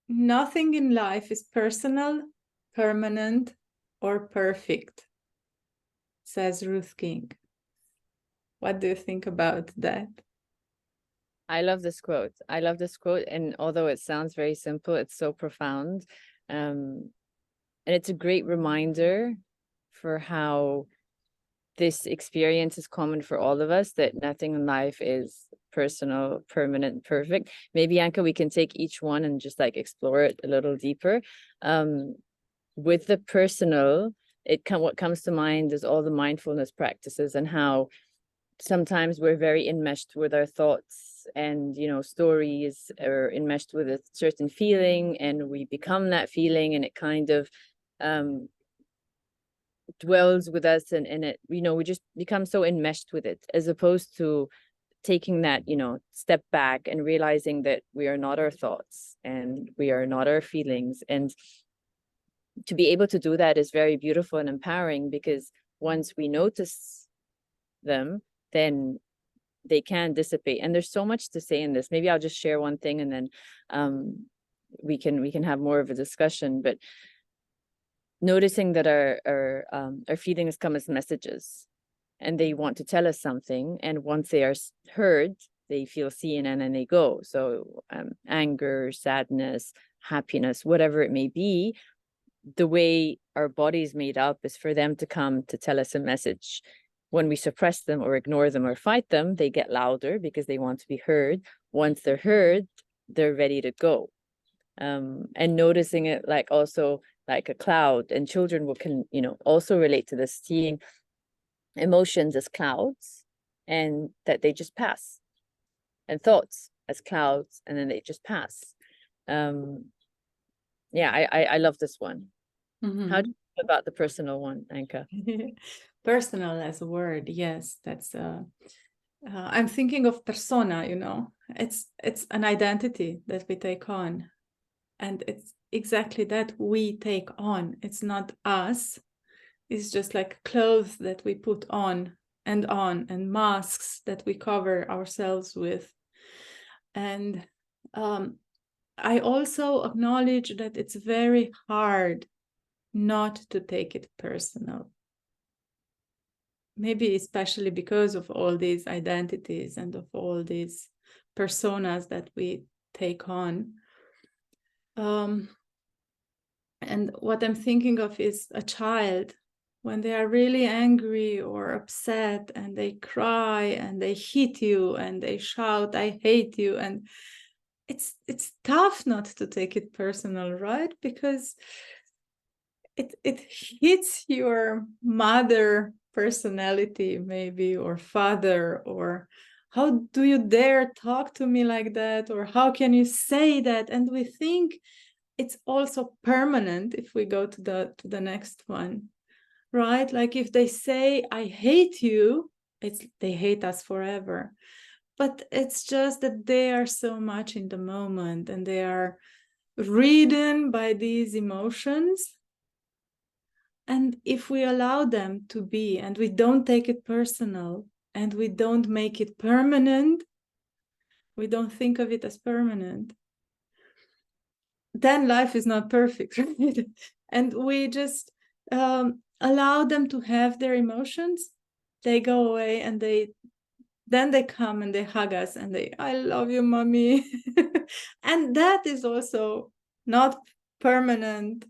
nothing in life is personal, permanent, or perfect, says Ruth King. What do you think about that? I love this quote. I love this quote. And although it sounds very simple, it's so profound. And it's a great reminder for how this experience is common for all of us, that nothing in life is personal, permanent, perfect. Maybe, Anca, we can take each one and just like explore it a little deeper. With the personal, what comes to mind is all the mindfulness practices and how sometimes we're very enmeshed with our thoughts and, you know, stories, or enmeshed with a certain feeling, and we become that feeling, and it kind of dwells with us, and it, you know, we just become so enmeshed with it, as opposed to taking that, you know, step back and realizing that we are not our thoughts and we are not our feelings. And to be able to do that is very beautiful and empowering, because once we notice them, then they can dissipate. And there's so much to say in this. Maybe I'll just share one thing, and then we can have more of a discussion. But noticing that our feelings come as messages, and they want to tell us something, and once they are heard, they feel seen, and then they go. So anger, sadness, happiness, whatever it may be, the way our body is made up is for them to come to tell us a message. When we suppress them or ignore them or fight them, they get louder because they want to be heard. Once they're heard, they're ready to go. And noticing it like also like a cloud, and children can, you know, also relate to this, seeing emotions as clouds, and that they just pass, and thoughts as clouds, and then they just pass. Yeah, I love this one. Mm-hmm. How do you feel about the personal one, Anca? Personal as a word, yes, that's I'm thinking of persona, you know, it's an identity that we take on, and it's exactly that, we take on. It's not us. It's just like clothes that we put on, and masks that we cover ourselves with. And I also acknowledge that it's very hard not to take it personal. Maybe especially because of all these identities and of all these personas that we take on. And what I'm thinking of is a child, when they are really angry or upset, and they cry and they hit you and they shout, "I hate you." And it's tough not to take it personal, right? Because it hits your mother personality, maybe, or father, or how do you dare talk to me like that, or how can you say that? And we think it's also permanent if we go to the next one, right? Like if they say, "I hate you," they hate us forever. But it's just that they are so much in the moment, and they are ridden by these emotions. And if we allow them to be, and we don't take it personal, and we don't make it permanent, we don't think of it as permanent, then life is not perfect, right? And we just allow them to have their emotions. They go away, and then they come and they hug us, and "I love you, mommy." And that is also not permanent,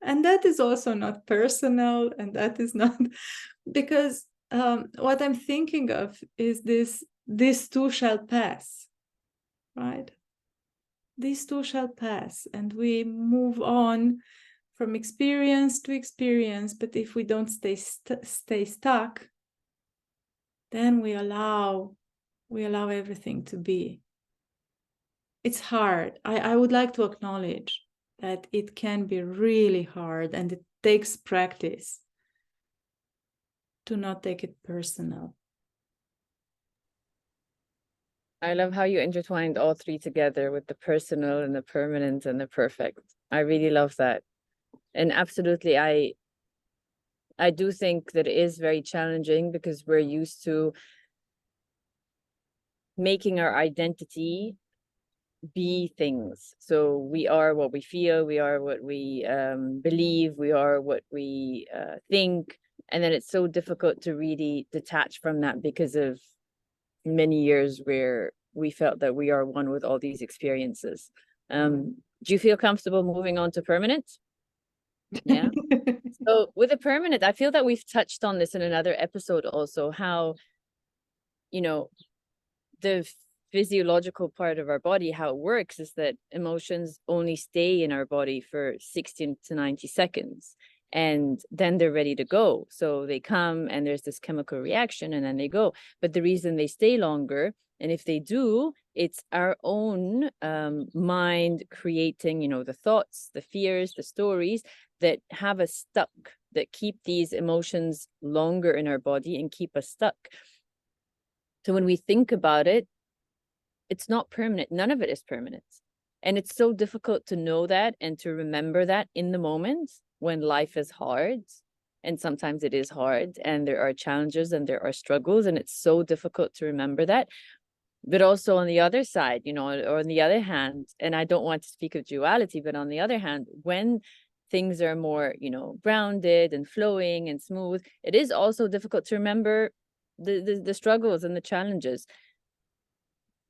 and that is also not personal, and that is not because what I'm thinking of is this too shall pass, right? These two shall pass, and we move on from experience to experience. But if we don't stay stuck, then we allow everything to be. It's hard. I would like to acknowledge that it can be really hard, and it takes practice to not take it personal. I love how you intertwined all three together, with the personal and the permanent and the perfect. I really love that. And absolutely, I do think that it is very challenging, because we're used to making our identity be things. So we are what we feel, we are what we believe, we are what we think. And then it's so difficult to really detach from that because of many years where we felt that we are one with all these experiences. Do you feel comfortable moving on to permanent? Yeah. So with the permanent, I feel that we've touched on this in another episode also, how, you know, the physiological part of our body, how it works is that emotions only stay in our body for 60 to 90 seconds. And then they're ready to go. So they come and there's this chemical reaction and then they go. But the reason they stay longer, and if they do, it's our own mind creating, you know, the thoughts, the fears, the stories that have us stuck, that keep these emotions longer in our body and keep us stuck. So when we think about it, it's not permanent. None of it is permanent. And it's so difficult to know that and to remember that in the moment when life is hard. And sometimes it is hard and there are challenges and there are struggles, and it's so difficult to remember that. But also on the other side, you know, or on the other hand, and I don't want to speak of duality, but on the other hand, when things are more, you know, grounded and flowing and smooth, it is also difficult to remember the struggles and the challenges.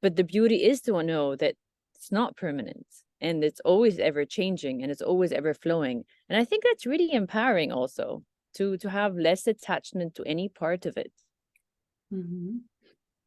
But the beauty is to know that it's not permanent and it's always ever changing and it's always ever flowing. And I think that's really empowering also to have less attachment to any part of it. Mm-hmm.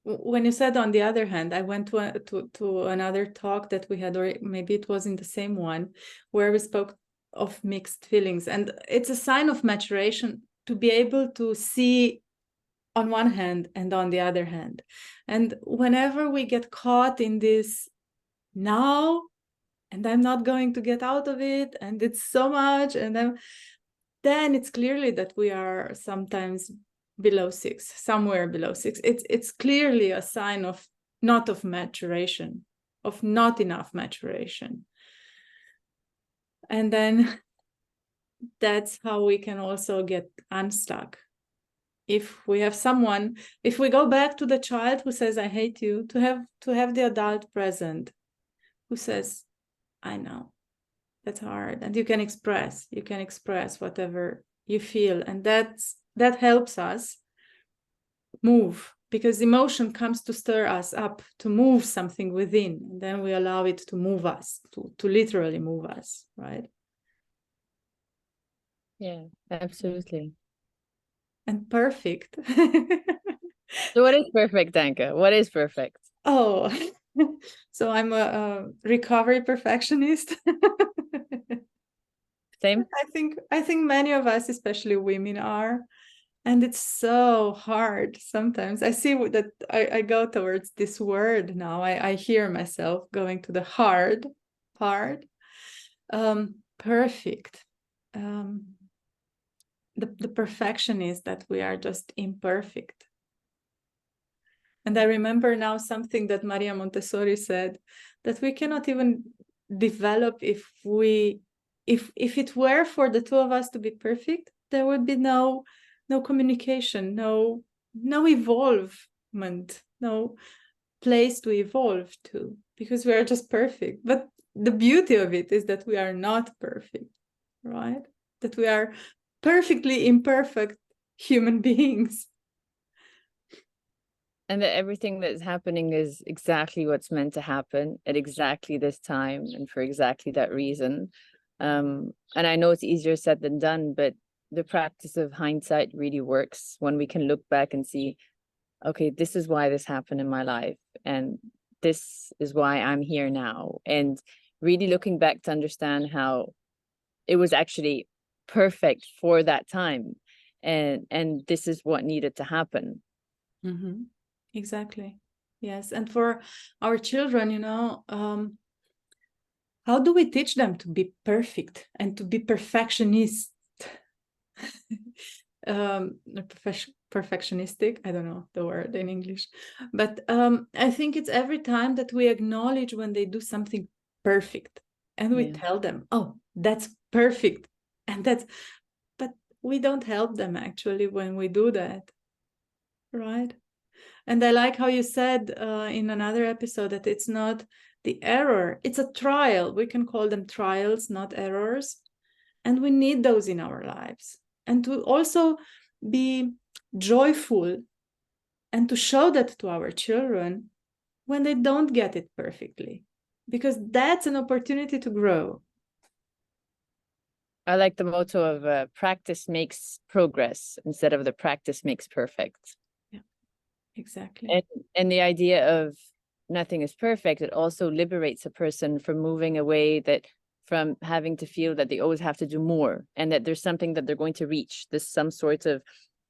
When you said on the other hand, I went to another talk that we had, or maybe it was in the same one, where we spoke of mixed feelings. And it's a sign of maturation to be able to see on one hand and on the other hand. And whenever we get caught in this now, and I'm not going to get out of it, and it's so much, and then it's clearly that we are sometimes below 6, somewhere below 6. It's clearly a sign of not of maturation, of not enough maturation. And then that's how we can also get unstuck. If we have someone, if we go back to the child who says, I hate you, to have the adult present who says, I know, that's hard. And you can express whatever you feel. And that helps us move, because emotion comes to stir us up, to move something within. And then we allow it to move us, to literally move us, right? Yeah, absolutely. And perfect. So what is perfect, Anca? What is perfect? Oh, so I'm a recovery perfectionist. Same? I think many of us, especially women, are. And it's so hard sometimes. I see that I go towards this word now. I hear myself going to the hard, perfect. The perfection is that we are just imperfect. And I remember now something that Maria Montessori said, that we cannot even develop if it were for the two of us to be perfect, there would be no communication, no evolvement, no place to evolve to, because we are just perfect. But the beauty of it is that we are not perfect, right? That we are perfectly imperfect human beings. And that everything that's happening is exactly what's meant to happen at exactly this time and for exactly that reason. And I know it's easier said than done, but the practice of hindsight really works when we can look back and see, okay, this is why this happened in my life, and this is why I'm here now. And really looking back to understand how it was actually perfect for that time. And this is what needed to happen. Mm-hmm. Exactly. Yes. And for our children, how do we teach them to be perfect and to be perfectionist? Perfectionistic, I don't know the word in English, but I think it's every time that we acknowledge when they do something perfect, and we tell them, oh, that's perfect, and but we don't help them actually when we do that, right? And I like how you said in another episode that it's not the error. It's a trial. We can call them trials, not errors. And we need those in our lives. And to also be joyful and to show that to our children when they don't get it perfectly, because that's an opportunity to grow. I like the motto of practice makes progress instead of the practice makes perfect. Yeah, exactly. And the idea of nothing is perfect, it also liberates a person from moving away from having to feel that they always have to do more and that there's something that they're going to reach. There's some sort of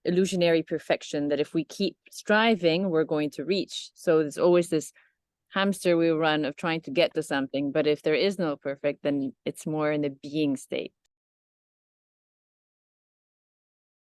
illusionary perfection that if we keep striving, we're going to reach. So there's always this hamster wheel run of trying to get to something. But if there is no perfect, then it's more in the being state.